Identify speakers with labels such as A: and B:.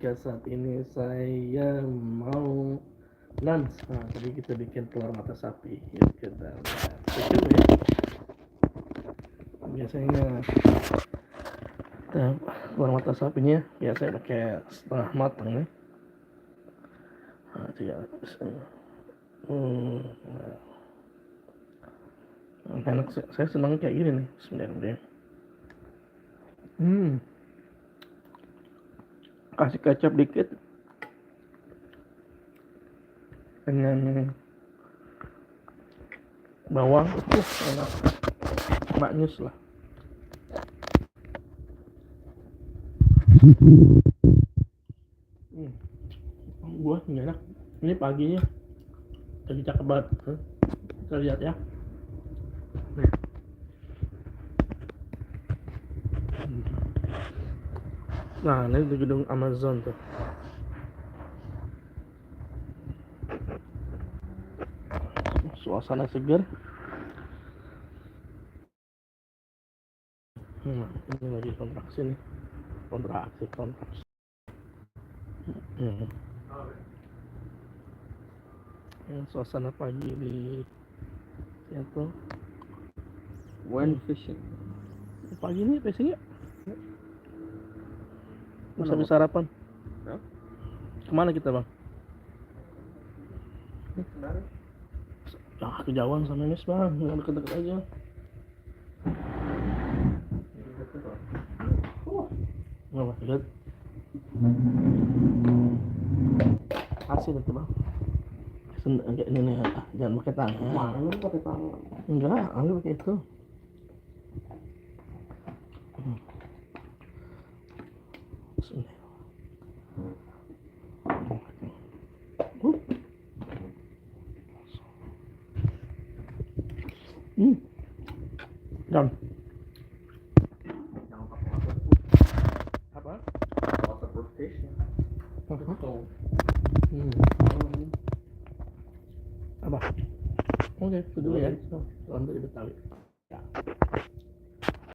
A: Ya, saat ini saya mau lunch. Nah, tadi kita bikin telur mata sapi. Ya, kita coba ya. Biasanya telur mata sapinya biasanya pakai setengah matang ya. Nah, ya. Enak, saya senang kayak gini nih sebenarnya. Kasih kecap dikit dengan bawang, enak, maknyus lah. Gua nggak enak. Ini paginya jadi cakep banget. Kita lihat ya. Nih. Nah, ini di gedung Amazon tuh. Suasana segar. Ini lagi kontraksi nih. Kontraksi. Suasana pagi di Seattle.
B: When fishing.
A: Pagi ini fishing ya? Masa habis sarapan?
B: Ya.
A: Kemana kita bang? Kejauhan sama Nes bang, yang deket-deket aja. Nggak lihat. Asin itu bang. Kayak ini nih, jangan pakai tangan.
B: Mana lu pakai tangan?
A: Enggak, ambil pakai itu. Dan
B: Jangan pakai waterproof.
A: apa?
B: Waterproof fish.
A: Betul. Apa? Oke, itu dulu ya. Lanjut di Betawi. Ya.